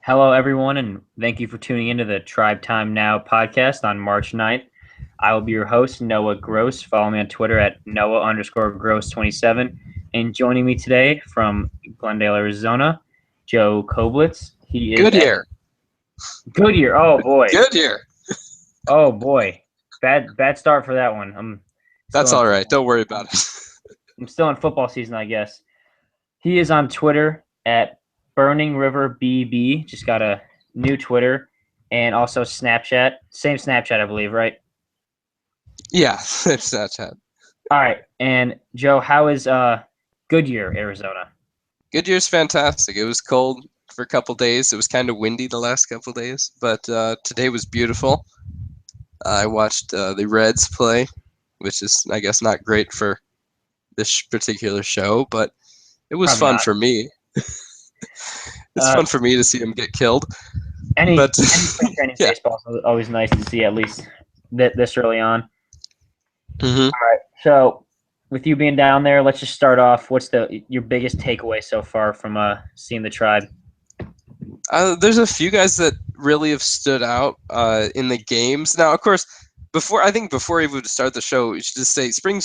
Hello, everyone, and thank you for tuning into the Tribe Time Now podcast on March 9th. I will be your host, Noah Gross. Follow me on Twitter at Noah_Gross27. And joining me today from Glendale, Arizona, Joe Koblitz. He is at Goodyear. Goodyear. Oh boy. Goodyear. Oh boy. Bad start for that one. That's all right. Don't worry about it. I'm still in football season, I guess. He is on Twitter at Burning River BB. Just got a new Twitter and also Snapchat. Same Snapchat, I believe, right? Yeah, it's Snapchat. All right. And Joe, how is Goodyear, Arizona? Goodyear's fantastic. It was cold for a couple days. It was kind of windy the last couple days, but today was beautiful. I watched the Reds play, which is, I guess, not great for this particular show, but it was Probably fun not. for me. It's fun for me to see them get killed. Any But spring training yeah. baseball is always nice to see, at least this early on. Mm-hmm. All right. So, with you being down there, let's just start off. What's your biggest takeaway so far from seeing the Tribe? There's a few guys that really have stood out in the games. Now, of course, before we would start the show, we should just say spring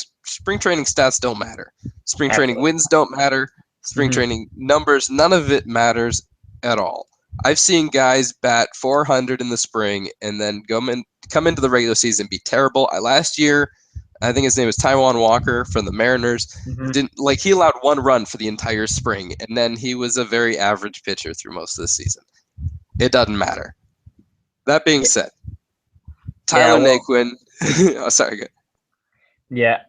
training stats don't matter. Spring training Absolutely. wins don't matter. Spring Mhm. training numbers, none of it matters at all. I've seen guys bat 400 in the spring and then come into the regular season be terrible. Last year, I think his name was Taijuan Walker from the Mariners. Mhm. He allowed one run for the entire spring, and then he was a very average pitcher through most of the season. It doesn't matter. That being said, Tyler Naquin. Oh, sorry. Good. Yeah.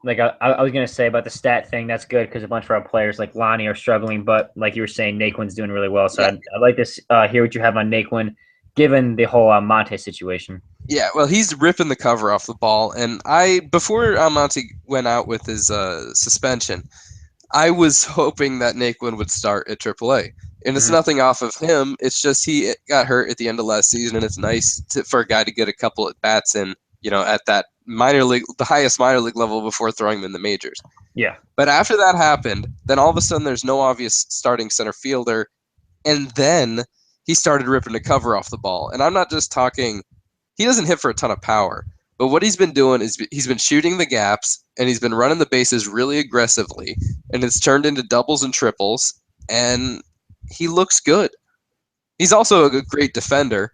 Like I was gonna say about the stat thing, that's good because a bunch of our players like Lonnie are struggling, but like you were saying, Naquin's doing really well. So Yeah. I'd like to hear what you have on Naquin, given the whole Monte situation. Yeah, well, he's ripping the cover off the ball, and before Monty went out with his suspension, I was hoping that Naquin would start at AAA. And it's Mhm. nothing off of him. It's just he got hurt at the end of last season, and it's nice for a guy to get a couple at bats in, at that minor league, the highest minor league level before throwing him in the majors. Yeah. But after that happened, then all of a sudden there's no obvious starting center fielder, and then he started ripping the cover off the ball. And I'm not just talking, he doesn't hit for a ton of power, but what he's been doing is he's been shooting the gaps and he's been running the bases really aggressively, and it's turned into doubles and triples, and he looks good. He's also a great defender,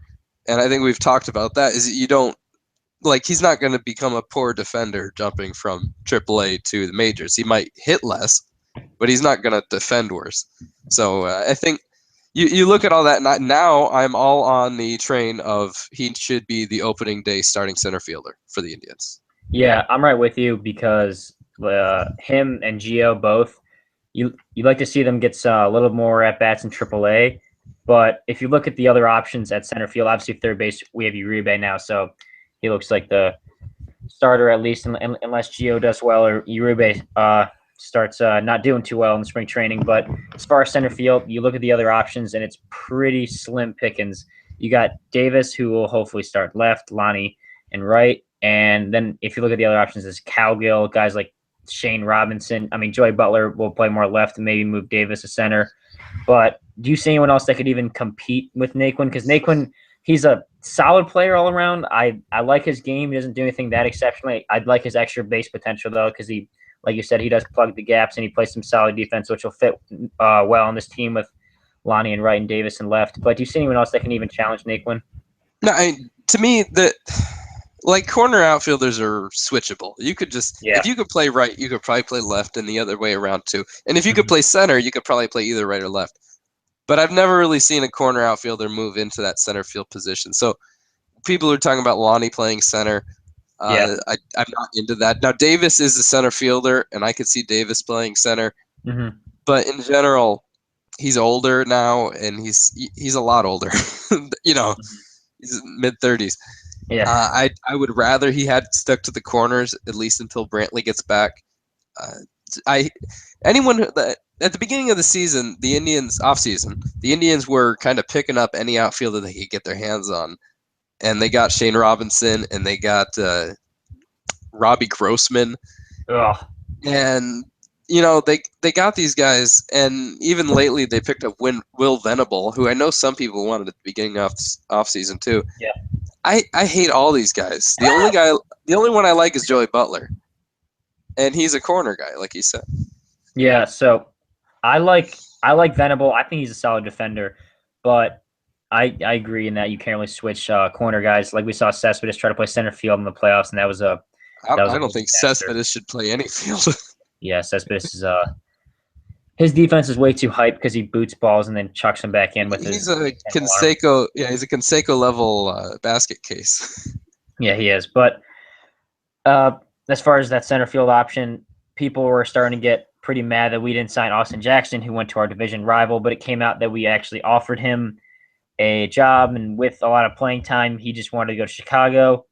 and I think we've talked about that. Is you don't he's not going to become a poor defender jumping from AAA to the majors. He might hit less, but he's not going to defend worse. So I think you look at all that, and now I'm all on the train of he should be the opening day starting center fielder for the Indians. Yeah, I'm right with you because him and Gio both, you like to see them get a little more at bats in AAA. But if you look at the other options at center field, obviously third base, we have Uribe now, so he looks like the starter at least, unless Gio does well or Uribe starts not doing too well in the spring training. But as far as center field, you look at the other options, and it's pretty slim pickings. You got Davis, who will hopefully start left, Lonnie and right. And then if you look at the other options, there's Cowgill, guys like Shane Robinson. I mean, Joey Butler will play more left and maybe move Davis to center. But do you see anyone else that could even compete with Naquin? Because Naquin, he's a solid player all around. I like his game. He doesn't do anything that exceptionally. I'd like his extra base potential, though, because he, like you said, he does plug the gaps and he plays some solid defense, which will fit well on this team with Lonnie and Wright and Davis and left. But do you see anyone else that can even challenge Naquin? No, to me, corner outfielders are switchable. You could just, if you could play right, you could probably play left and the other way around too. And if you could play center, you could probably play either right or left. But I've never really seen a corner outfielder move into that center field position. So people are talking about Lonnie playing center. I'm not into that. Now, Davis is a center fielder, and I could see Davis playing center. Mm-hmm. But in general, he's older now, and he's a lot older. He's mid-30s. Yeah. I would rather he had stuck to the corners at least until Brantley gets back. Anyone that at the beginning of the season, the Indians the Indians were kind of picking up any outfielder they could get their hands on, and they got Shane Robinson and they got Robbie Grossman, Ugh. and they got these guys, and even lately they picked up Will Venable, who I know some people wanted at the beginning of off season too. Yeah. I hate all these guys. The only one I like is Joey Butler, and he's a corner guy, like you said. Yeah, so I like Venable. I think he's a solid defender, but I agree in that you can't really switch corner guys. Like we saw Cespedes try to play center field in the playoffs, and that was I a don't big think disaster. Cespedes should play any field. Yeah, Cespedes is his defense is way too hype because he boots balls and then chucks them back in with He's his a big 10 arm. Canseco, yeah, he's a Canseco level basket case. Yeah, he is. But uh, as far as that center field option, people were starting to get pretty mad that we didn't sign Austin Jackson, who went to our division rival. But it came out that we actually offered him a job, and with a lot of playing time, he just wanted to go to Chicago.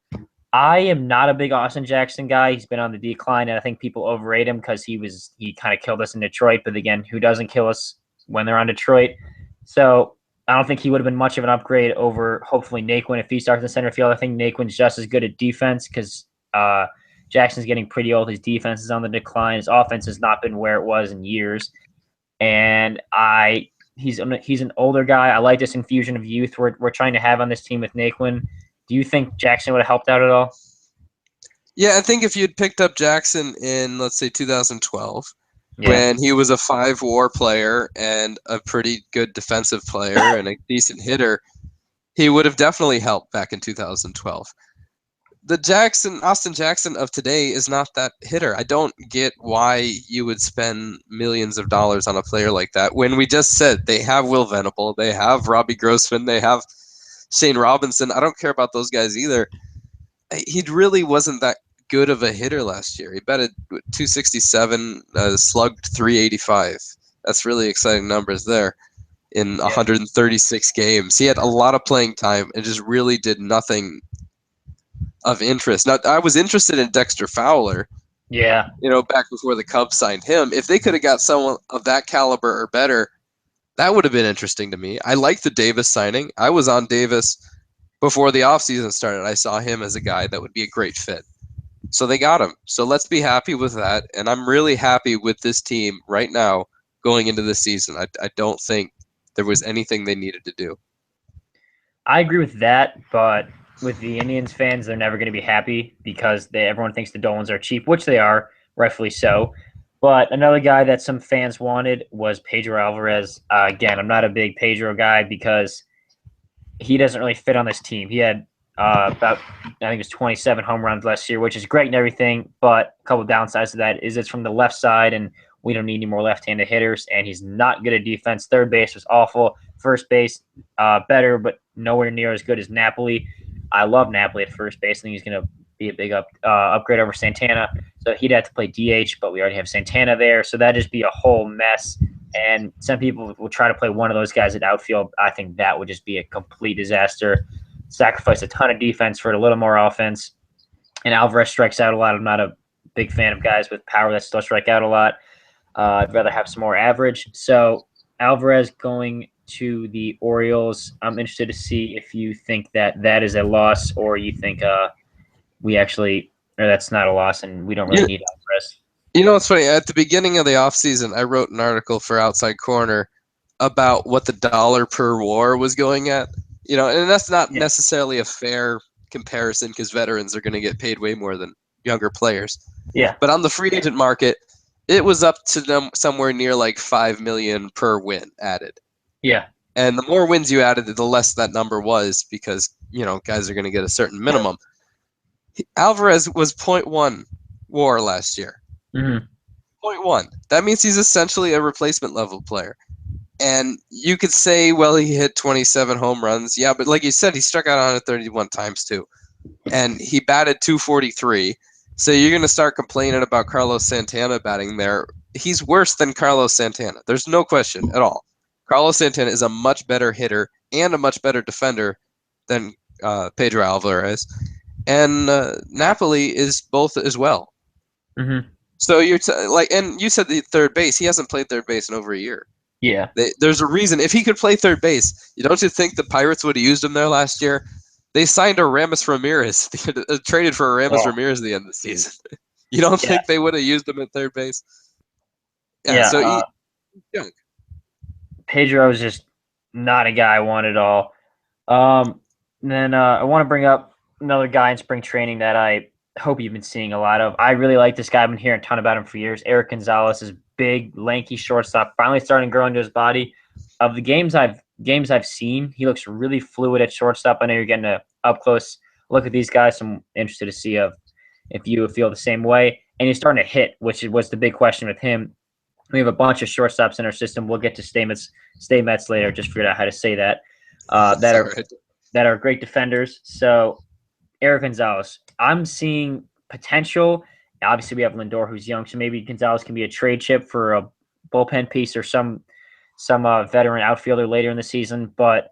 I am not a big Austin Jackson guy. He's been on the decline, and I think people overrate him because he kind of killed us in Detroit. But again, who doesn't kill us when they're on Detroit? So I don't think he would have been much of an upgrade over hopefully Naquin if he starts in center field. I think Naquin's just as good at defense because Jackson's getting pretty old. His defense is on the decline. His offense has not been where it was in years, and he's an older guy. I like this infusion of youth we're trying to have on this team with Naquin. Do you think Jackson would have helped out at all? Yeah, I think if you'd picked up Jackson in, let's say, 2012, Yeah. when he was a 5-WAR player and a pretty good defensive player and a decent hitter, he would have definitely helped back in 2012. The Austin Jackson of today is not that hitter. I don't get why you would spend millions of dollars on a player like that when we just said they have Will Venable, they have Robbie Grossman, they have Shane Robinson. I don't care about those guys either. He really wasn't that good of a hitter last year. He batted 267, slugged 385. That's really exciting numbers there in 136 games. He had a lot of playing time and just really did nothing of interest. Now, I was interested in Dexter Fowler. Yeah. Back before the Cubs signed him. If they could have got someone of that caliber or better, that would have been interesting to me. I like the Davis signing. I was on Davis before the offseason started. I saw him as a guy that would be a great fit. So they got him. So let's be happy with that. And I'm really happy with this team right now going into the season. I don't think there was anything they needed to do. I agree with that, but with the Indians fans, they're never going to be happy because everyone thinks the Dolans are cheap, which they are, rightfully so. But another guy that some fans wanted was Pedro Alvarez. Again, I'm not a big Pedro guy because he doesn't really fit on this team. He had about, I think it was 27 home runs last year, which is great and everything, but a couple of downsides to that is it's from the left side, and we don't need any more left-handed hitters, and he's not good at defense. Third base was awful. First base, better, but nowhere near as good as Napoli. I love Napoli at first base. I think he's going to be a big upgrade over Santana. So he'd have to play DH, but we already have Santana there. So that'd just be a whole mess. And some people will try to play one of those guys at outfield. I think that would just be a complete disaster. Sacrifice a ton of defense for a little more offense. And Alvarez strikes out a lot. I'm not a big fan of guys with power that still strike out a lot. I'd rather have some more average. So Alvarez going to the Orioles. I'm interested to see if you think that is a loss, or you think we actually, or that's not a loss and we don't really need Alvarez. It's funny. At the beginning of the offseason, I wrote an article for Outside Corner about what the dollar per WAR was going at. And that's not necessarily a fair comparison because veterans are going to get paid way more than younger players. Yeah. But on the free agent market, it was up to them somewhere near like $5 million per win added. Yeah. And the more wins you added, the less that number was because, guys are going to get a certain minimum. Alvarez was 0.1 WAR last year. Mm-hmm. 0.1. That means he's essentially a replacement level player. And you could say, well, he hit 27 home runs. Yeah, but like you said, he struck out 131 times too. And he batted 243. So you're going to start complaining about Carlos Santana batting there. He's worse than Carlos Santana. There's no question at all. Carlos Santana is a much better hitter and a much better defender than Pedro Alvarez. And Napoli is both as well. Mm-hmm. So and you said the third base. He hasn't played third base in over a year. Yeah. There's a reason. If he could play third base, don't you think the Pirates would have used him there last year? They signed Aramis Ramirez. They traded for Aramis Ramirez at the end of the season. You don't think they would have used him at third base? Yeah, so Yeah, yeah. Pedro is just not a guy I want at all. Then I want to bring up another guy in spring training that I hope you've been seeing a lot of. I really like this guy. I've been hearing a ton about him for years. Eric Gonzalez is big, lanky shortstop, finally starting to grow into his body. Of the games I've seen, he looks really fluid at shortstop. I know you're getting a up close look at these guys. So I'm interested to see if you feel the same way. And he's starting to hit, which was the big question with him. We have a bunch of shortstops in our system. We'll get to Stamets later. Just figured out how to say that. It's That all are right. that are great defenders. So Eric Gonzalez, I'm seeing potential. Obviously, we have Lindor, who's young, so maybe Gonzalez can be a trade chip for a bullpen piece or some veteran outfielder later in the season. But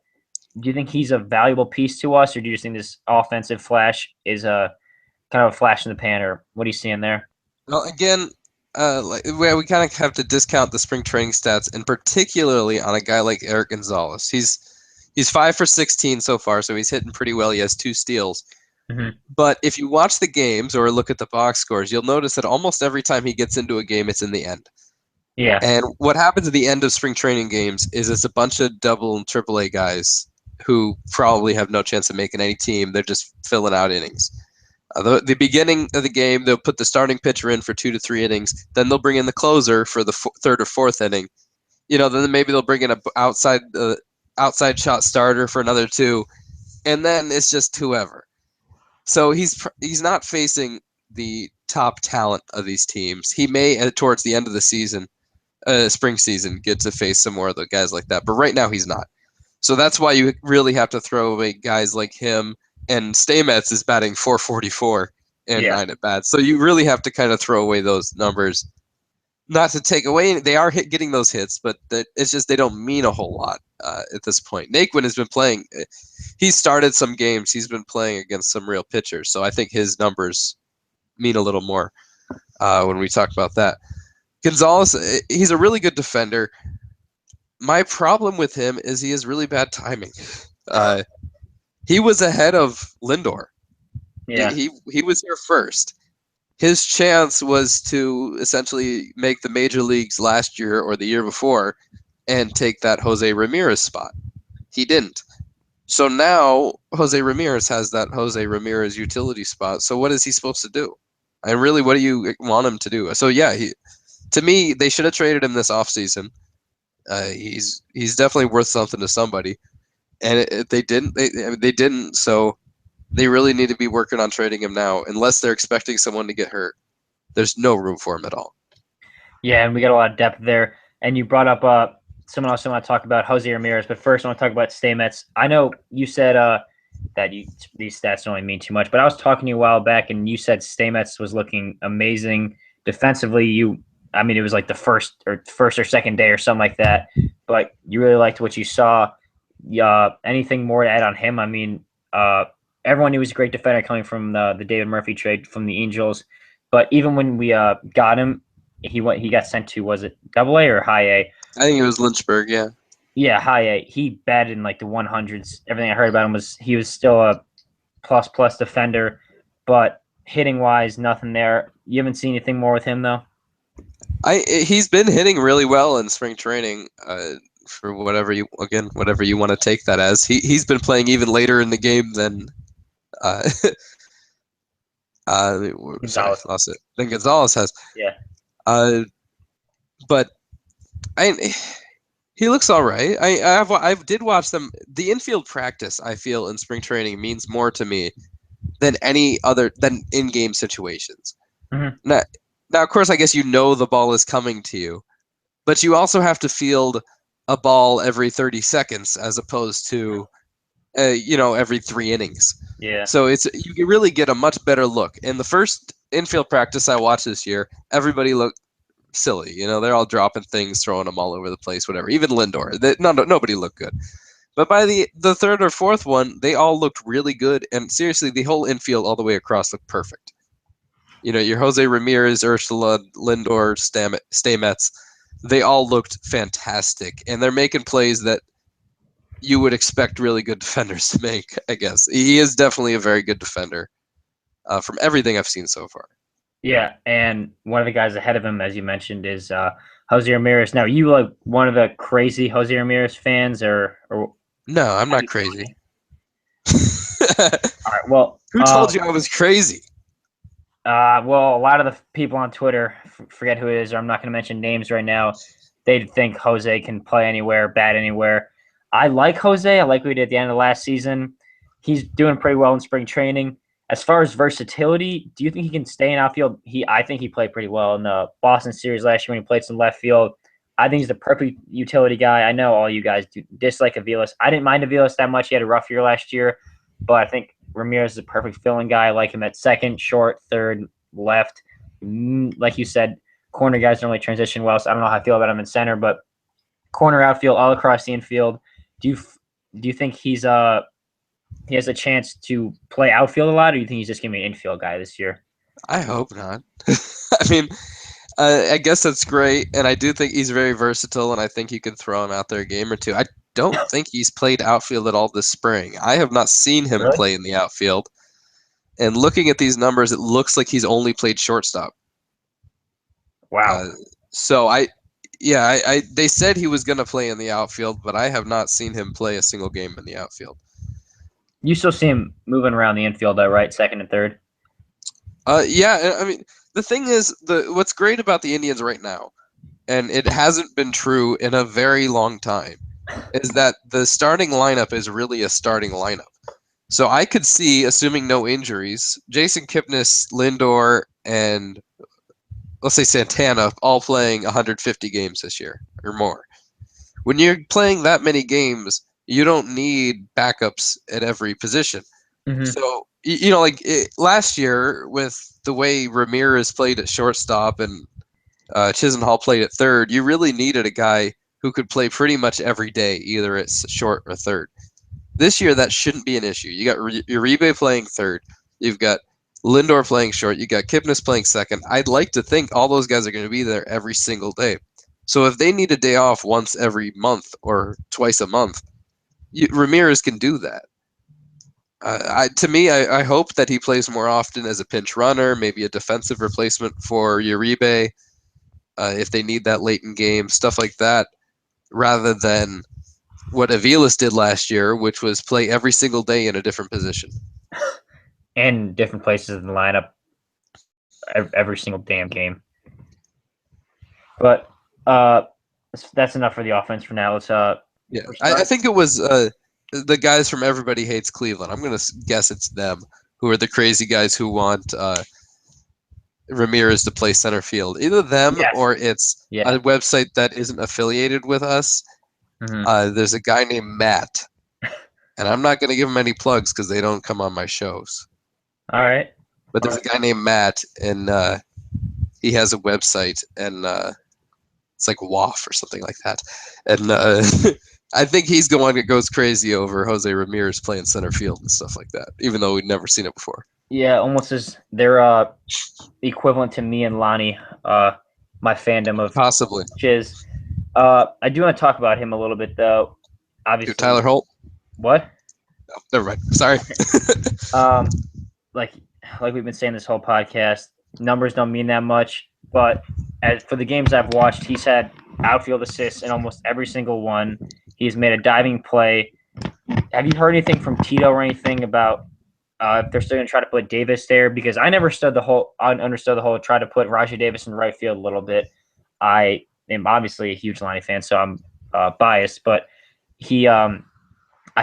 do you think he's a valuable piece to us, or do you just think this offensive flash is a kind of a flash in the pan, or what are you seeing there? Well, again, we kind of have to discount the spring training stats, and particularly on a guy like Eric Gonzalez. He's 5 for 16 so far, so he's hitting pretty well. He has 2 steals. Mm-hmm. But if you watch the games or look at the box scores, you'll notice that almost every time he gets into a game, it's in the end. Yeah, And what happens at the end of spring training games is it's a bunch of double and triple A guys who probably have no chance of making any team. They're just filling out innings. The beginning of the game, they'll put the starting pitcher in for 2 to 3 innings. Then they'll bring in the closer for the third or fourth inning. Then maybe they'll bring in a outside shot starter for another 2, and then it's just whoever. So he's not facing the top talent of these teams. He may towards the end of the season, spring season, get to face some more of the guys like that. But right now he's not. So that's why you really have to throw away guys like him. And Stamets is batting 444 and yeah. 9 at bats. So you really have to kind of throw away those numbers. Not to take away, they are getting those hits, but it's just they don't mean a whole lot at this point. Naquin has been playing. He started some games. He's been playing against some real pitchers, so I think his numbers mean a little more when we talk about that. Gonzalez, he's a really good defender. My problem with him is he has really bad timing. He was ahead of Lindor. Yeah. He was here first. His chance was to essentially make the major leagues last year or the year before and take that Jose Ramirez spot. He didn't. So now Jose Ramirez has that Jose Ramirez utility spot. So what is he supposed to do? And really, what do you want him to do? So yeah, to me, they should have traded him this offseason. He's definitely worth something to somebody, and they didn't. They didn't. So they really need to be working on trading him now, unless they're expecting someone to get hurt. There's no room for him at all. Yeah, and we got a lot of depth there. And you brought up someone else I want to talk about, Jose Ramirez. But first, I want to talk about Stamets. I know you said that these stats don't really mean too much, but I was talking to you a while back, and you said Stamets was looking amazing defensively. I mean, it was like the first or second day or something like that. But you really liked what you saw. Anything more to add on him? I mean, everyone knew he was a great defender coming from the David Murphy trade from the Angels. But even when we got him, he got sent to, was it Double A or High A? I think it was Lynchburg. Yeah. Yeah, High A. He batted in like the 100s. Everything I heard about him was he was still a plus defender, but hitting wise, nothing there. You haven't seen anything more with him though. He's been hitting really well in spring training. For whatever you want to take that as, he's been playing even later in the game than sorry, Gonzalez. lost it. Than Gonzalez has. Yeah. But he looks all right. I did watch them. The infield practice, I feel, in spring training means more to me than in-game situations. Mm-hmm. Now, of course, I guess the ball is coming to you, but you also have to field a ball every 30 seconds as opposed to, every 3 innings. Yeah. So you can really get a much better look. In the first infield practice I watched this year, everybody looked silly. They're all dropping things, throwing them all over the place, whatever. Even Lindor. Nobody looked good. But by the third or fourth one, they all looked really good. And seriously, the whole infield all the way across looked perfect. Your Jose Ramirez, Ursula, Lindor, Stamets, they all looked fantastic. And they're making plays that you would expect really good defenders to make, I guess. He is definitely a very good defender from everything I've seen so far. Yeah, and one of the guys ahead of him, as you mentioned, is Jose Ramirez. Now, are you like one of the crazy Jose Ramirez fans, or No, I'm not crazy. all right? Well, Who told you I was crazy? well, a lot of the people on Twitter, forget who it is, or I'm not going to mention names right now. They think Jose can play anywhere, bat anywhere. I like Jose. I like what he did at the end of last season. He's doing pretty well in spring training. As far as versatility, do you think he can stay in outfield? I think he played pretty well in the Boston series last year when he played some left field. I think he's the perfect utility guy. I know all you guys do dislike Aviles. I didn't mind Aviles that much. He had a rough year last year, but I think Ramirez is a perfect filling guy. I like him at second, short, third, left. Like you said, corner guys don't really transition well, so I don't know how I feel about him in center, but corner, outfield, all across the infield. Do you think he has a chance to play outfield a lot, or do you think he's just going to be an infield guy this year? I hope not. I mean, I guess that's great, and I do think he's very versatile, and I think you could throw him out there a game or two. I don't think he's played outfield at all this spring. I have not seen him Really? play in the outfield. And looking at these numbers, it looks like he's only played shortstop. Wow. So they said he was going to play in the outfield, but I have not seen him play a single game in the outfield. You still see him moving around the infield, though, right? Second and third. Yeah, I mean, the thing is, what's great about the Indians right now, and it hasn't been true in a very long time, is that the starting lineup is really a starting lineup. So I could see, assuming no injuries, Jason Kipnis, Lindor, and let's say Santana all playing 150 games this year or more. When you're playing that many games, you don't need backups at every position. Mm-hmm. So, last year with the way Ramirez played at shortstop and Chisenhall played at third, you really needed a guy who could play pretty much every day, either at short or third. This year, that shouldn't be an issue. You got Uribe playing third. You've got Lindor playing short. You got Kipnis playing second. I'd like to think all those guys are going to be there every single day. So if they need a day off once every month or twice a month, Ramirez can do that. I hope that he plays more often as a pinch runner, maybe a defensive replacement for Uribe if they need that late in game, stuff like that, rather than what Aviles did last year, which was play every single day in a different position. And different places in the lineup every single damn game. But that's enough for the offense for now. Let's I think it was the guys from Everybody Hates Cleveland. I'm going to guess it's them who are the crazy guys who want Ramirez to play center field. Either them or it's a website that isn't affiliated with us. Mm-hmm. There's a guy named Matt, and I'm not going to give him any plugs because they don't come on my shows. All right. But there's a guy named Matt, and he has a website, and it's like WAF or something like that. And I think he's the one that goes crazy over Jose Ramirez playing center field and stuff like that, even though we'd never seen it before. Yeah, almost as they're equivalent to me and Lonnie, my fandom of possibly Chiz. I do want to talk about him a little bit, though. Obviously, Tyler Holt. What? No, never mind. Sorry. Like we've been saying this whole podcast, numbers don't mean that much. But as for the games I've watched, he's had outfield assists in almost every single one. He's made a diving play. Have you heard anything from Tito or anything about if they're still going to try to put Davis there? Because I never understood the whole try to put Rajai Davis in right field a little bit. I am obviously a huge Lonnie fan, so I'm biased, but he I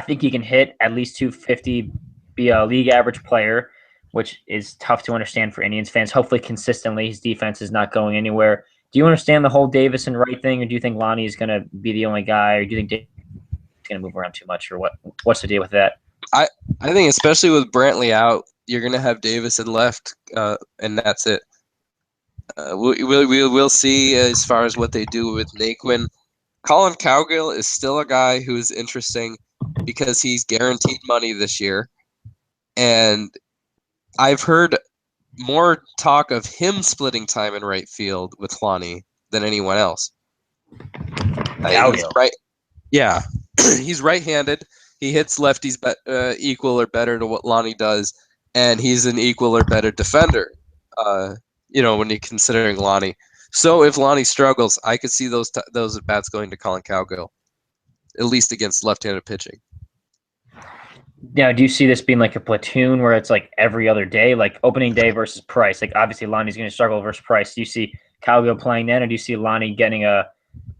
think he can hit at least 250, be a league average player, which is tough to understand for Indians fans. Hopefully consistently his defense is not going anywhere. Do you understand the whole Davis and right thing, or do you think Lonnie is going to be the only guy, or do you think Davis is going to move around too much, or what? What's the deal with that? I think especially with Brantley out, you're going to have Davis in left, and that's it. We'll see as far as what they do with Naquin. Colin Cowgill is still a guy who's interesting because he's guaranteed money this year, and I've heard more talk of him splitting time in right field with Lonnie than anyone else. Right? Yeah, he's right-handed. He hits lefties equal or better to what Lonnie does, and he's an equal or better defender. When you're considering Lonnie. So if Lonnie struggles, I could see those at bats going to Colin Cowgill, at least against left-handed pitching. Now, do you see this being like a platoon where it's like every other day, like opening day versus Price? Like obviously Lonnie's going to struggle versus Price. Do you see Cowgill playing then, or do you see Lonnie getting a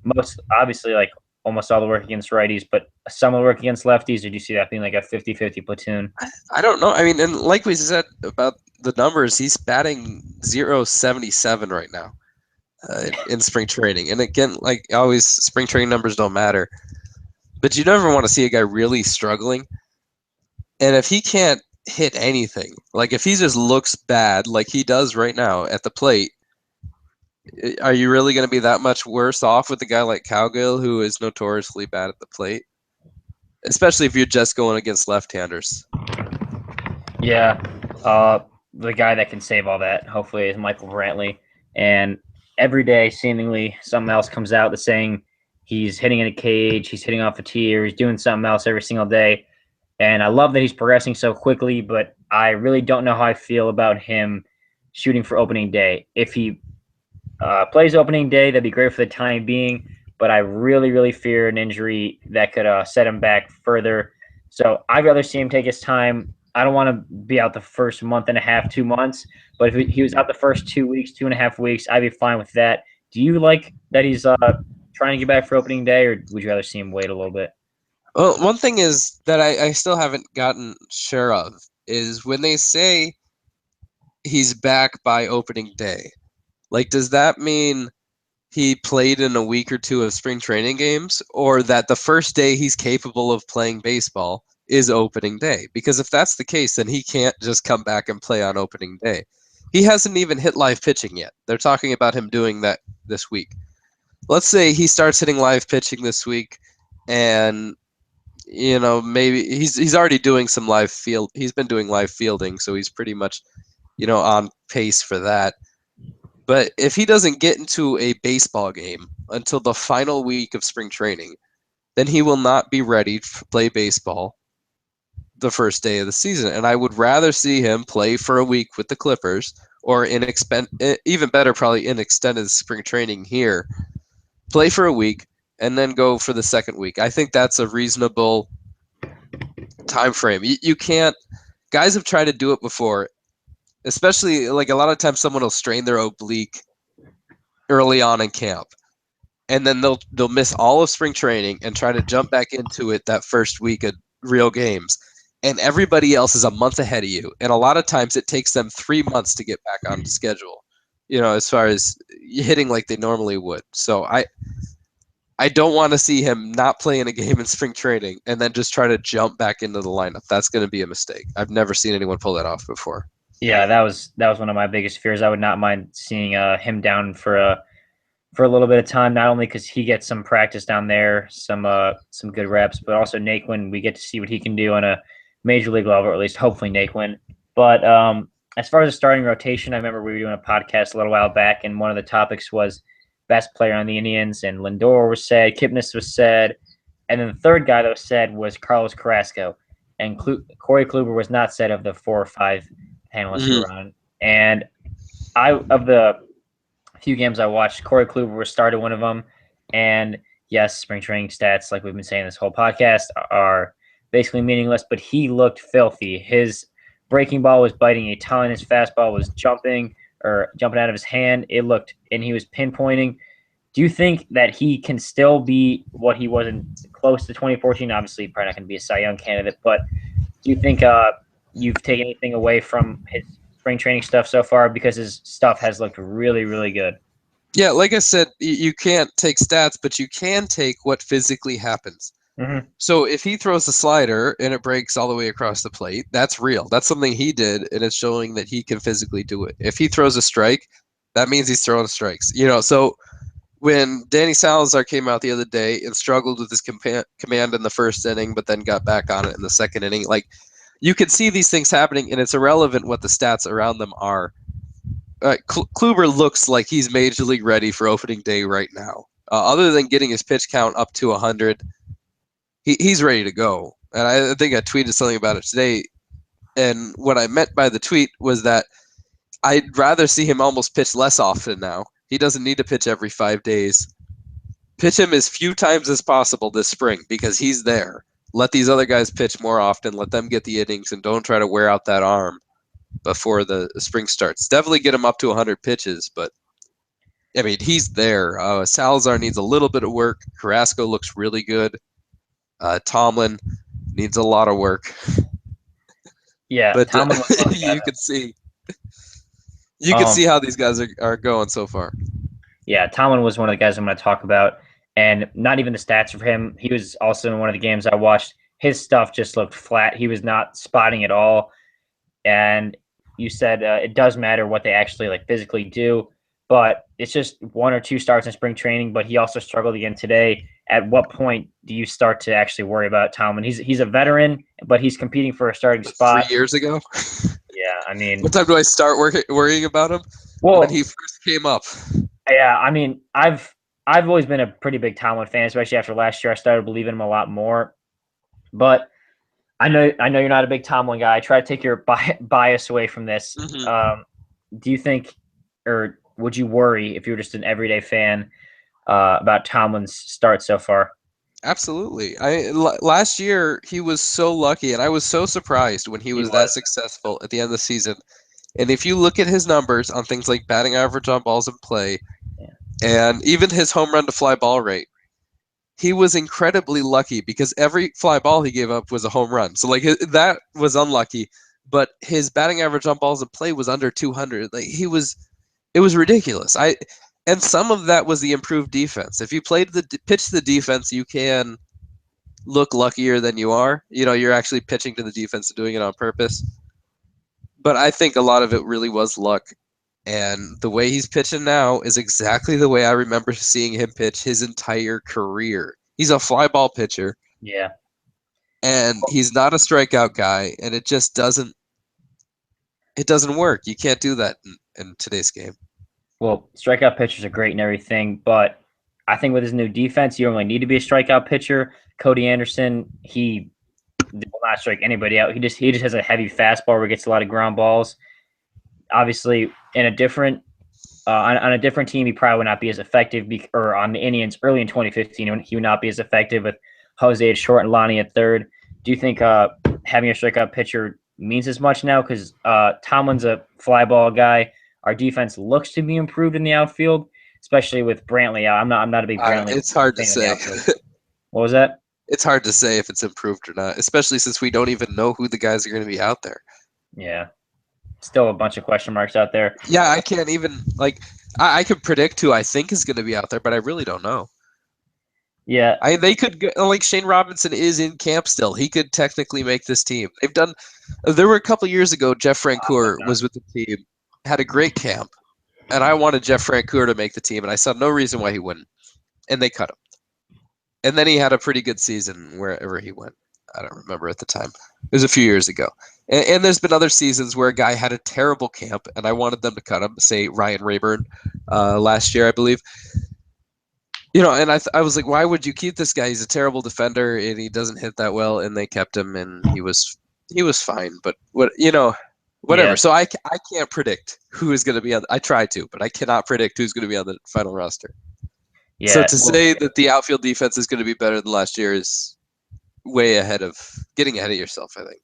most obviously like almost all the work against righties, but some of the work against lefties? Or do you see that being like a 50-50 platoon? I don't know. I mean, and like we said about the numbers, he's batting .077 right now in spring training. And again, like always, spring training numbers don't matter. But you never want to see a guy really struggling. And if he can't hit anything, like if he just looks bad like he does right now at the plate, are you really going to be that much worse off with a guy like Cowgill, who is notoriously bad at the plate? Especially if you're just going against left-handers. Yeah. The guy that can save all that, hopefully, is Michael Brantley. And every day, seemingly, something else comes out that's saying he's hitting in a cage, he's hitting off a tee, or he's doing something else every single day. And I love that he's progressing so quickly, but I really don't know how I feel about him shooting for opening day. If he plays opening day, that'd be great for the time being, but I really, really fear an injury that could set him back further. So I'd rather see him take his time. I don't want to be out the first month and a half, 2 months, but if he was out the first 2 weeks, 2.5 weeks, I'd be fine with that. Do you like that he's trying to get back for opening day, or would you rather see him wait a little bit? Well, one thing is that I still haven't gotten sure of is when they say he's back by opening day. Like, does that mean he played in a week or two of spring training games, or that the first day he's capable of playing baseball is opening day? Because if that's the case, then he can't just come back and play on opening day. He hasn't even hit live pitching yet. They're talking about him doing that this week. Let's say he starts hitting live pitching this week, and maybe he's already doing some live field. He's been doing live fielding, so he's pretty much on pace for that. But if he doesn't get into a baseball game until the final week of spring training, then he will not be ready to play baseball the first day of the season. And I would rather see him play for a week with the Clippers, or even better, probably in extended spring training here, play for a week, and then go for the second week. I think that's a reasonable time frame. You can't. Guys have tried to do it before, especially like a lot of times someone will strain their oblique early on in camp, and then they'll miss all of spring training and try to jump back into it that first week of real games. And everybody else is a month ahead of you, and a lot of times it takes them 3 months to get back on schedule. As far as hitting like they normally would. So I don't want to see him not play in a game in spring training and then just try to jump back into the lineup. That's going to be a mistake. I've never seen anyone pull that off before. Yeah, that was one of my biggest fears. I would not mind seeing him down for a little bit of time, not only because he gets some practice down there, some good reps, but also Naquin. We get to see what he can do on a major league level, or at least hopefully Naquin. But as far as the starting rotation, I remember we were doing a podcast a little while back, and one of the topics was best player on the Indians, and Lindor was said, Kipnis was said, and then the third guy that was said was Carlos Carrasco, and Corey Kluber was not said of the 4 or 5 panelists who were on. And of the few games I watched, Corey Kluber started one of them, and yes, spring training stats, like we've been saying this whole podcast, are basically meaningless, but he looked filthy. His breaking ball was biting a ton, his fastball was jumping out of his hand. It looked, and he was pinpointing. Do you think that he can still be what he was in close to 2014? Obviously, probably not going to be a Cy Young candidate, but do you think you've taken anything away from his spring training stuff so far? Because his stuff has looked really, really good. Yeah, like I said, you can't take stats, but you can take what physically happens. Mm-hmm. So if he throws a slider and it breaks all the way across the plate, that's real. That's something he did, and it's showing that he can physically do it. If he throws a strike, that means he's throwing strikes. So when Danny Salazar came out the other day and struggled with his command in the first inning, but then got back on it in the second inning, like, you can see these things happening, and it's irrelevant what the stats around them are. Kluber looks like he's major league ready for opening day right now. Other than getting his pitch count up to 100, he's ready to go. And I think I tweeted something about it today. And what I meant by the tweet was that I'd rather see him almost pitch less often now He doesn't need to pitch every 5 days. Pitch him as few times as possible this spring because he's there. Let these other guys pitch more often. Let them get the innings and don't try to wear out that arm before the spring starts. Definitely get him up to 100 pitches, but I mean, he's there. Salazar needs a little bit of work. Carrasco looks really good. Tomlin needs a lot of work. Yeah, But Tomlin was one of the guys you can see how these guys are going so far. Yeah, Tomlin was one of the guys I'm going to talk about, and not even the stats for him. He was also in one of the games I watched. His stuff just looked flat. He was not spotting at all. And you said it does matter what they actually like physically do, but it's just one or two starts in spring training. But he also struggled again today. At what point do you start to actually worry about Tomlin? He's a veteran, but he's competing for a starting spot. 3 years ago. Yeah, I mean, what time do I start worrying about him? well, when he first came up. Yeah, I mean, I've always been a pretty big Tomlin fan, especially after last year. I started believing him a lot more. But I know you're not a big Tomlin guy. I try to take your bias away from this. Mm-hmm. Do you think, or would you worry if you were just an everyday fan about Tomlin's start so far? Absolutely. Last year he was so lucky, and I was so surprised when he was that successful at the end of the season. And if you look at his numbers on things like batting average on balls in play, and even his home run to fly ball rate, he was incredibly lucky because every fly ball he gave up was a home run. So like that was unlucky, but his batting average on balls in play was under 200. Like it was ridiculous. And some of that was the improved defense. If you pitch the defense, you can look luckier than you are. You're actually pitching to the defense and doing it on purpose. But I think a lot of it really was luck. And the way he's pitching now is exactly the way I remember seeing him pitch his entire career. He's a fly ball pitcher. Yeah. And he's not a strikeout guy, and it just doesn't work. You can't do that in today's game. Well, strikeout pitchers are great and everything, but I think with his new defense, you don't really need to be a strikeout pitcher. Cody Anderson, he will not strike anybody out. He just has a heavy fastball where he gets a lot of ground balls. Obviously, in a different on a different team, he probably would not be as effective. Or on the Indians early in 2015, he would not be as effective with Jose at short and Lonnie at third. Do you think having a strikeout pitcher means as much now? Because Tomlin's a fly ball guy. Our defense looks to be improved in the outfield, especially with Brantley. I'm not a big Brantley. It's hard to say. What was that? It's hard to say if it's improved or not, especially since we don't even know who the guys are going to be out there. Yeah. Still a bunch of question marks out there. Yeah, I can't even I could predict who I think is going to be out there, but I really don't know. Yeah, they could Shane Robinson is in camp still. He could technically make this team. There were a couple years ago. Jeff Francoeur was with the team, had a great camp, and I wanted Jeff Francoeur to make the team, and I saw no reason why he wouldn't, and they cut him. And then he had a pretty good season wherever he went. I don't remember at the time. It was a few years ago. And there's been other seasons where a guy had a terrible camp, and I wanted them to cut him. Say Ryan Rayburn last year, I believe. And I was like, why would you keep this guy? He's a terrible defender, and he doesn't hit that well. And they kept him, and he was fine. But whatever. Yeah. So I can't predict who is going to be on. I try to, but I cannot predict who's going to be on the final roster. Yeah. So to say that the outfield defense is going to be better than last year is way getting ahead of yourself, I think.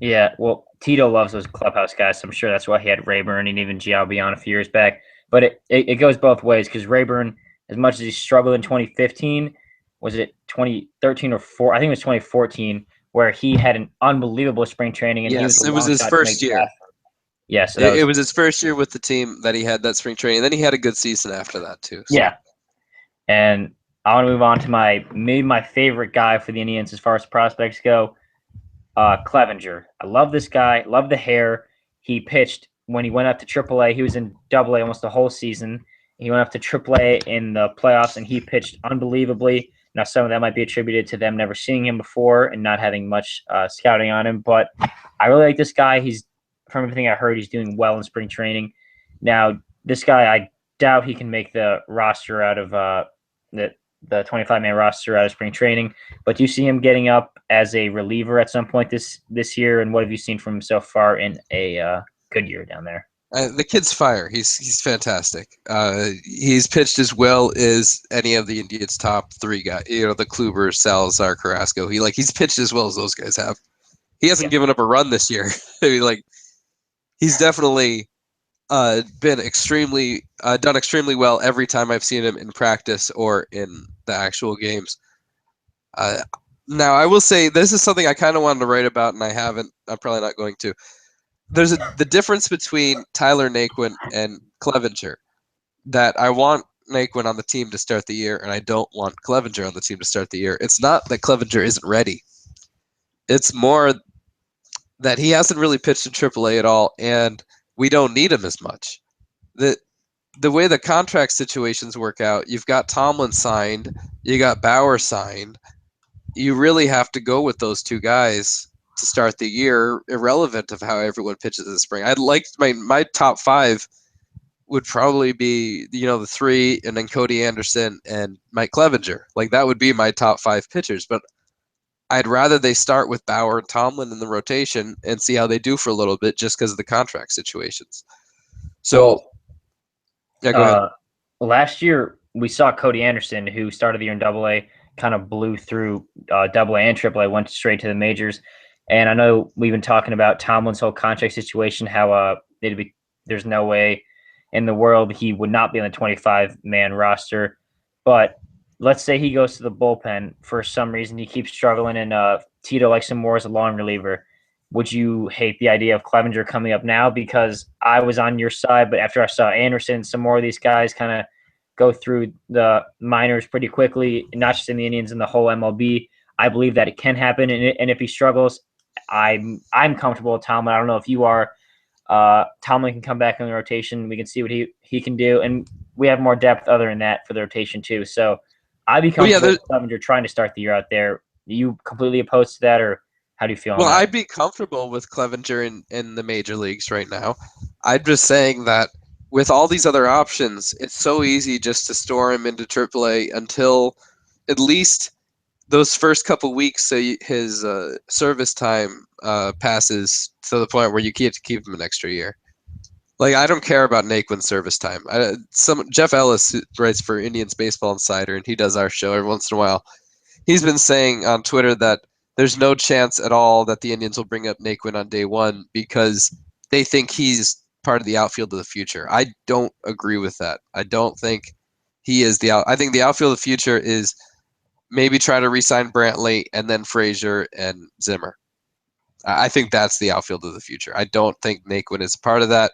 Yeah, well, Tito loves those clubhouse guys, so I'm sure that's why he had Rayburn and even Gialbi on a few years back. But it goes both ways because Rayburn, as much as he struggled in 2015, was it 2013 or 4? I think it was 2014, where he had an unbelievable spring training. And yes, it was his first year. Yes, it was his first year with the team that he had that spring training. Then he had a good season after that too. So. Yeah, and I want to move on to maybe my favorite guy for the Indians as far as prospects go. Clevenger. I love this guy. Love the hair. He pitched when he went up to AAA. He was in AA almost the whole season. He went up to AAA in the playoffs, and he pitched unbelievably. Now, some of that might be attributed to them never seeing him before and not having much scouting on him. But I really like this guy. From everything I heard, he's doing well in spring training. Now, this guy, I doubt he can make the roster out of the 25-man roster out of spring training. But do you see him getting up as a reliever at some point this year? And what have you seen from him so far in a good year down there? The kid's fire. He's fantastic. He's pitched as well as any of the Indians' top three guys. The Kluber, Salazar, Carrasco. He's pitched as well as those guys have. He hasn't given up a run this year. I mean, he's definitely been extremely done extremely well every time I've seen him in practice or in the actual games. Now, I will say this is something I kind of wanted to write about, and I haven't. I'm probably not going to. There's the difference between Tyler Naquin and Clevenger, that I want Naquin on the team to start the year, and I don't want Clevenger on the team to start the year. It's not that Clevenger isn't ready. It's more that he hasn't really pitched in AAA at all, and we don't need him as much. The way the contract situations work out, you've got Tomlin signed, you got Bauer signed. You really have to go with those two guys to start the year, irrelevant of how everyone pitches in the spring. I'd like my top five would probably be the three, and then Cody Anderson and Mike Clevenger. That would be my top five pitchers. But I'd rather they start with Bauer and Tomlin in the rotation and see how they do for a little bit, just because of the contract situations. So, yeah, go ahead. Last year we saw Cody Anderson, who started the year in AA, kind of blew through AA and AAA, went straight to the majors. And I know we've been talking about Tomlin's whole contract situation, how there's no way in the world he would not be on the 25-man roster. But let's say he goes to the bullpen for some reason, he keeps struggling, and Tito likes him more as a long reliever. Would you hate the idea of Clevenger coming up now? Because I was on your side, but after I saw Anderson, some more of these guys kind of go through the minors pretty quickly, not just in the Indians, in the whole MLB. I believe that it can happen, and if he struggles, I'm comfortable with Tomlin. I don't know if you are. Tomlin can come back in the rotation. We can see what he can do, and we have more depth other than that for the rotation too. So I'd be comfortable with Clevenger trying to start the year out there. Are you completely opposed to that, or how do you feel? Well, I'd be comfortable with Clevenger in the major leagues right now. I'm just saying that with all these other options, it's so easy just to store him into AAA until at least those first couple weeks, so his service time passes to the point where you get to keep him an extra year. I don't care about Naquin's service time. Jeff Ellis writes for Indians Baseball Insider, and he does our show every once in a while. He's been saying on Twitter that there's no chance at all that the Indians will bring up Naquin on day one because they think he's part of the outfield of the future. I don't agree with that. I don't think he is I think the outfield of the future is maybe try to re-sign Brantley and then Frazier and Zimmer. I think that's the outfield of the future. I don't think Naquin is part of that.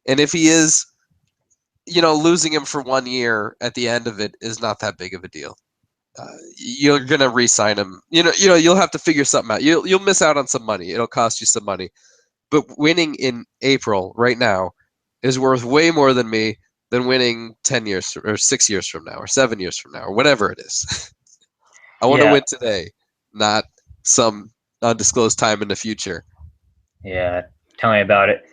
And if he is, losing him for 1 year at the end of it is not that big of a deal. You're gonna re-sign him. You'll have to figure something out. You'll miss out on some money. It'll cost you some money. But winning in April right now is worth way more than winning 10 years or 6 years from now or 7 years from now or whatever it is. I want to win today, not some undisclosed time in the future. Yeah, tell me about it.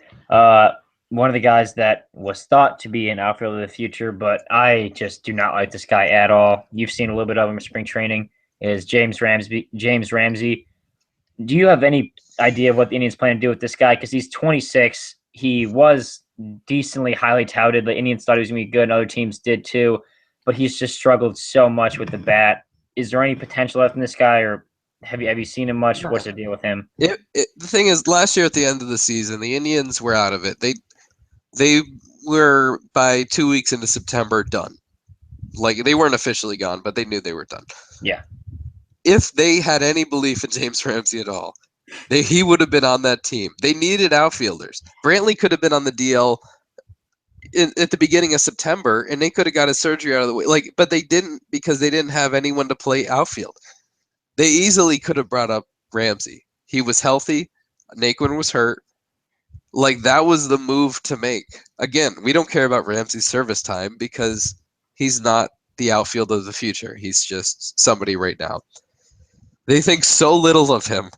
One of the guys that was thought to be an outfielder of the future, but I just do not like this guy at all. You've seen a little bit of him in spring training, is James Ramsey. Do you have any idea of what the Indians plan to do with this guy? Because he's 26. He was decently highly touted. The Indians thought he was going to be good, and other teams did too. But he's just struggled so much with the bat. Is there any potential left in this guy, or have you seen him much? What's the deal with him? The thing is, last year at the end of the season, the Indians were out of it. They were, by 2 weeks into September, done. They weren't officially gone, but they knew they were done. Yeah. If they had any belief in James Ramsey at all, he would have been on that team. They needed outfielders. Brantley could have been on the DL at the beginning of September, and they could have got his surgery out of the way. But they didn't, because they didn't have anyone to play outfield. They easily could have brought up Ramsey. He was healthy. Naquin was hurt. That was the move to make. Again, we don't care about Ramsey's service time because he's not the outfield of the future. He's just somebody right now. They think so little of him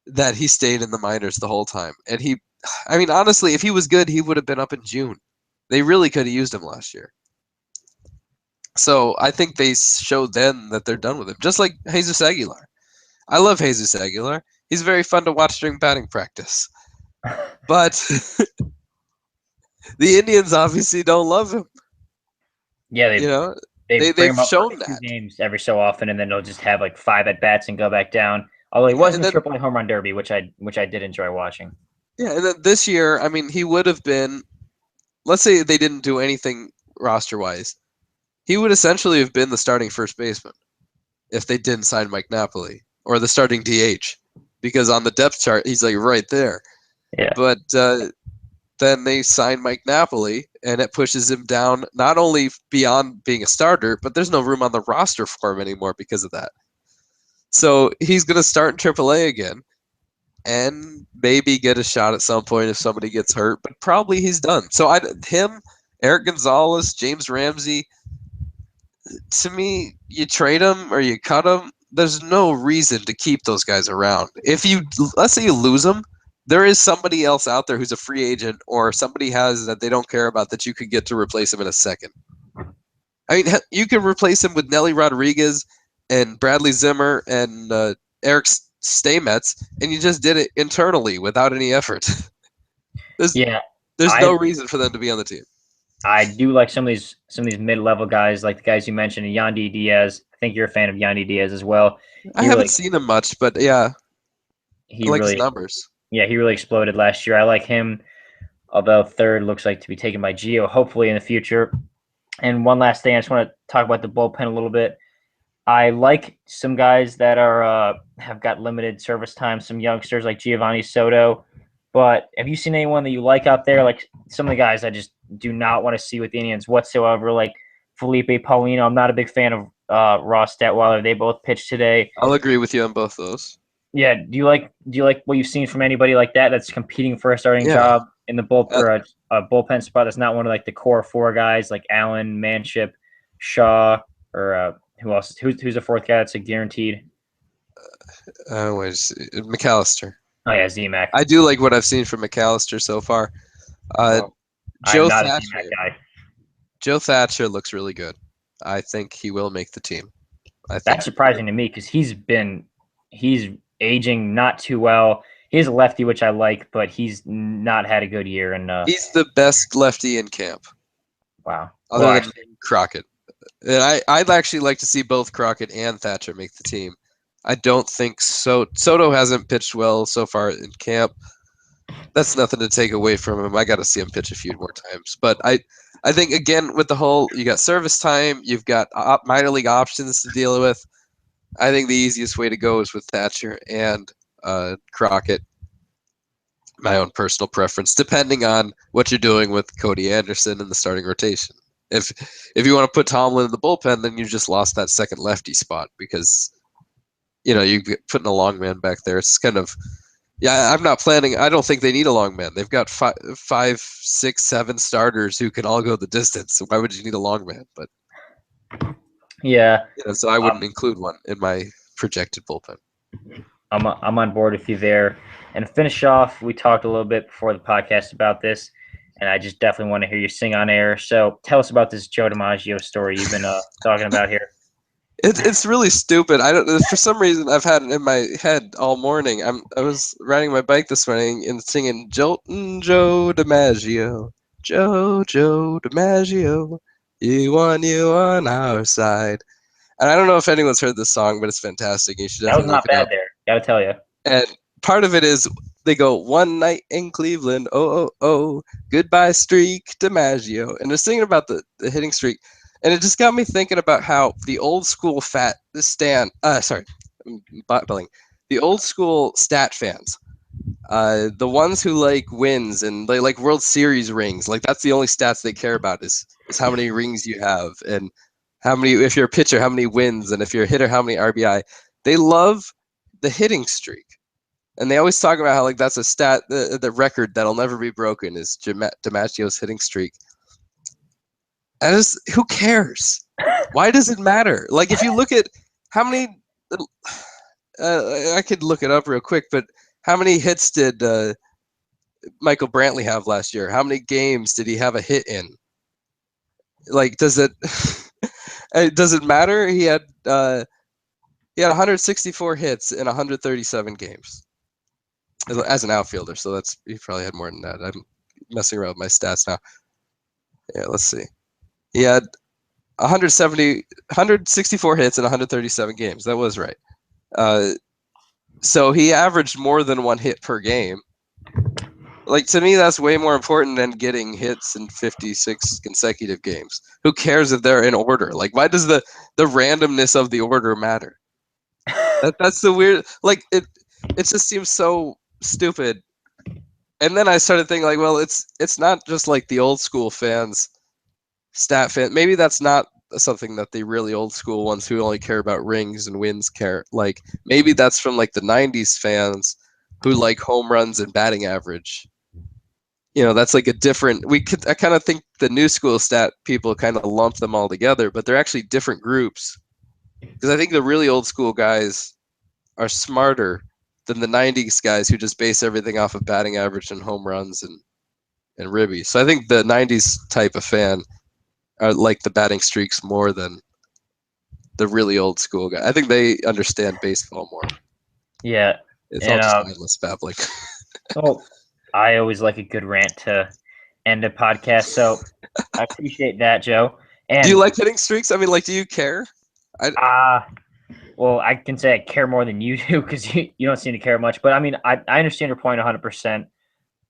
that he stayed in the minors the whole time. And honestly, if he was good, he would have been up in June. They really could have used him last year. So I think they showed then that they're done with him. Just like Jesus Aguilar. I love Jesus Aguilar. He's very fun to watch during batting practice. But The Indians obviously don't love him. Yeah, You know, they bring they've him up for shown like two that. games every so often, and then they'll just have like 5 at bats and go back down. Although he Yeah, was in and the then AAA home run derby, which I did enjoy watching. this year, I mean, he would have been. Let's say they didn't do anything roster wise. He would essentially have been the starting first baseman if they didn't sign Mike Napoli or the starting DH, because on the depth chart he's like right there. Yeah, But then they sign Mike Napoli, and it pushes him down not only beyond being a starter, but there's no room on the roster for him anymore because of that. So he's going to start in AAA again, and maybe get a shot at some point if somebody gets hurt. But probably he's done. So him, Eric Gonzalez, James Ramsey. To me, you trade them or you cut them. There's no reason to keep those guys around. If you let's say you lose them, there is somebody else out there who's a free agent or somebody has that they don't care about that you could get to replace him in a second. I mean, you could replace him with Nelly Rodriguez and Bradley Zimmer and Eric Stamets, and you just did it internally without any effort. there's yeah. there's no I reason for them to be on the team. I do like some of these mid-level guys, like the guys you mentioned, Yandy Diaz. I think you're a fan of Yandy Diaz as well. I He haven't really seen him much, but yeah, I he like his really numbers. yeah, he really exploded last year. I like him, although third looks like to be taken by Gio, hopefully in the future. And one last thing, I just want to talk about the bullpen a little bit. I like some guys that are have got limited service time, some youngsters like Giovanni Soto. But have you seen anyone that you like out there? Like some of the guys I just do not want to see with the Indians whatsoever, like Felipe Paulino. I'm not a big fan of Ross Detweiler. They both pitched today. I'll agree with you on both those. Yeah, do you like what you've seen from anybody like that that's competing for a starting Yeah. job in the bull Uh, or a bullpen spot that's not one of like the core four guys like Allen, Manship, Shaw, or who else? Who's the fourth guy that's a guaranteed? McAllister. Oh yeah, Z-Mac. I do like what I've seen from McAllister so far. Well, I'm Joe not a Z-Mac Thatcher. guy. Joe Thatcher looks really good. I think he will make the team. I think That's surprising to me because he's aging not too well. He's a lefty, which I like, but he's not had a good year. And he's the best lefty in camp, wow. Well, other than actually, Crockett. And I'd actually like to see both Crockett and Thatcher make the team. I don't think Soto hasn't pitched well so far in camp. That's nothing to take away from him. I got to see him pitch a few more times. But I think again with the whole you got service time, you've got minor league options to deal with. I think the easiest way to go is with Thatcher and Crockett. My own personal preference, depending on what you're doing with Cody Anderson in the starting rotation. If you want to put Tomlin in the bullpen, then you just lost that second lefty spot because you putting a long man back there. It's kind of I'm not planning. I don't think they need a long man. They've got five, 6, 7 starters who can all go the distance. So why would you need a long man? But yeah, so I wouldn't include one in my projected bullpen. I'm on board with you there. And to finish off, we talked a little bit before the podcast about this, and I just definitely want to hear you sing on air. So tell us about this Joe DiMaggio story you've been talking about here. It's really stupid. I don't. For some reason, I've had it in my head all morning. I was riding my bike this morning and singing Joltin' Joe DiMaggio, Joe DiMaggio, you on our side. And I don't know if anyone's heard this song, but it's fantastic. You should That was definitely look not it bad up. there. Got to tell you. And part of it is they go one night in Cleveland, oh, goodbye streak DiMaggio, and they're singing about the hitting streak. And it just got me thinking about how the old school the old school stat fans, the ones who like wins and they like World Series rings, like that's the only stats they care about is how many rings you have and how many, if you're a pitcher, how many wins, and if you're a hitter, how many RBI. They love the hitting streak. And they always talk about how like that's a stat, the record that'll never be broken is DiMaggio's hitting streak. And who cares? Why does it matter? Like if you look at how many, I could look it up real quick, but how many hits did Michael Brantley have last year? How many games did he have a hit in? Like, does it matter? He had 164 hits in 137 games as an outfielder, so he probably had more than that. messing around with my stats now. Yeah, let's see. He had 164 hits in 137 games. That was right. So he averaged more than one hit per game. Like, to me, that's way more important than getting hits in 56 consecutive games. Who cares if they're in order? Like, why does the randomness of the order matter? That's the weird. Like, it just seems so stupid. And then I started thinking, like, well, it's not just like the old school fans, stat fan. Maybe that's not something that the really old school ones who only care about rings and wins care. Like, maybe that's from like the '90s fans who like home runs and batting average. That's like a different. I kind of think the new school stat people kind of lump them all together, but they're actually different groups. Because I think the really old school guys are smarter than the '90s guys who just base everything off of batting average and home runs and ribbies. So I think the '90s type of fan are like the batting streaks more than the really old school guy. I think they understand baseball more. Yeah, It's all and just mindless babbling. well, I always like a good rant to end a podcast, so I appreciate that, Joe. Do you And like hitting streaks? I mean, like, do you care? well, I can say I care more than you do because you don't seem to care much. But I mean, I understand your point 100%.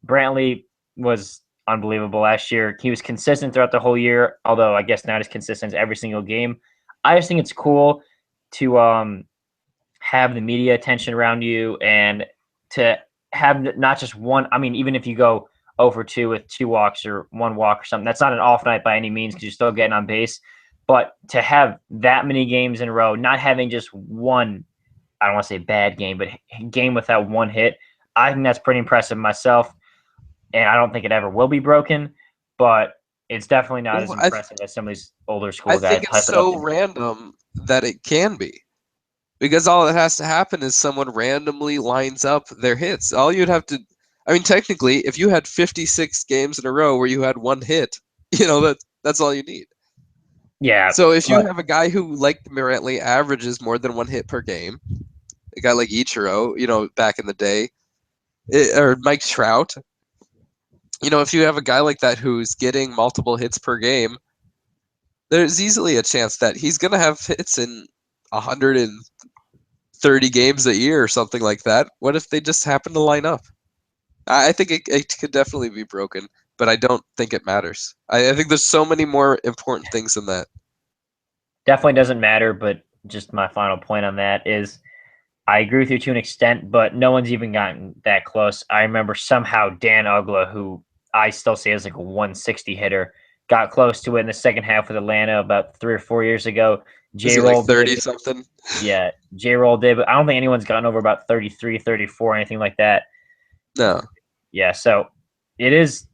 Brantley was unbelievable last year. He was consistent throughout the whole year, although I guess not as consistent as every single game. I just think it's cool to have the media attention around you and to have not just one. I mean, even if you go over 2 with 2 walks or 1 walk or something, that's not an off night by any means because you're still getting on base. But to have that many games in a row, not having just one, I don't want to say bad game, but game without one hit, I think that's pretty impressive myself. And I don't think it ever will be broken, but it's definitely not as impressive as some of these older school I guys think hype it's it up. so random that it can be. Because all that has to happen is someone randomly lines up their hits. All you'd have to, I mean, technically, if you had 56 games in a row where you had one hit, that's all you need. Yeah. So if you have a guy who, like Brantley, averages more than one hit per game, a guy like Ichiro, back in the day, or Mike Trout, if you have a guy like that who's getting multiple hits per game, there's easily a chance that he's going to have hits in 130 games a year or something like that. What if they just happen to line up? I think it could definitely be broken, but I don't think it matters. I think there's so many more important things than that. Definitely doesn't matter, but just my final point on that is I agree with you to an extent, but no one's even gotten that close. I remember somehow Dan Ugla, who I still say is like a 160 hitter, got close to it in the second half with Atlanta about 3 or 4 years ago. Is he like 30 something? Yeah, J-Roll did, but I don't think anyone's gotten over about 33, 34, anything like that. No. Yeah, so it is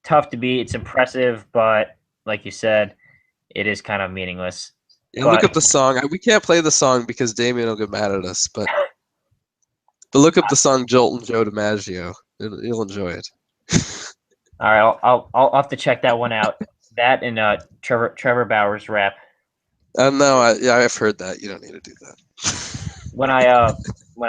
tough to beat. It's impressive, but like you said, it is kind of meaningless. Yeah, look up the song. We can't play the song because Damien will get mad at us, but look up the song "Joltin' Joe DiMaggio." You'll enjoy it. All right, I'll have to check that one out. That and Trevor Bauer's rap. No, I've heard that. You don't need to do that. When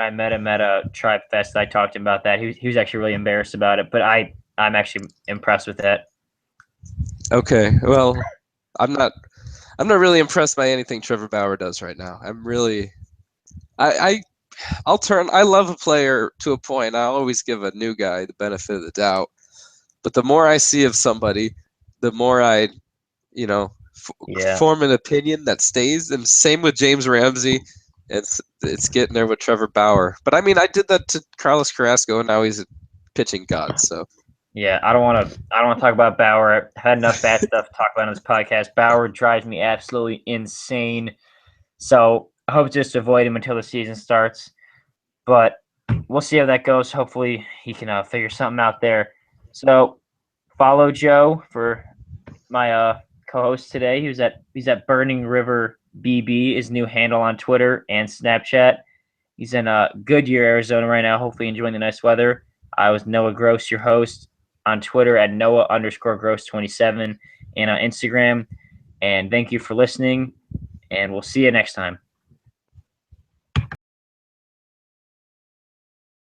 I met him at a Tribe Fest, I talked to him about that. He was actually really embarrassed about it, but I'm actually impressed with that. Okay, well, I'm not really impressed by anything Trevor Bauer does right now. I'm really, I love a player to a point. I'll always give a new guy the benefit of the doubt, but the more I see of somebody, the more I, form an opinion that stays. And same with James Ramsey. It's getting there with Trevor Bauer. But I mean, I did that to Carlos Carrasco, and now he's a pitching god. So yeah, I don't want to talk about Bauer. I've had enough bad stuff to talk about on this podcast. Bauer drives me absolutely insane. So I hope just to avoid him until the season starts. But we'll see how that goes. Hopefully he can figure something out there. So follow Joe for my co-host today. He's at Burning River BB, his new handle on Twitter and Snapchat. He's in Goodyear, Arizona right now, hopefully enjoying the nice weather. I was Noah Gross, your host, on Twitter at Noah_Gross27 and on Instagram. And thank you for listening, and we'll see you next time.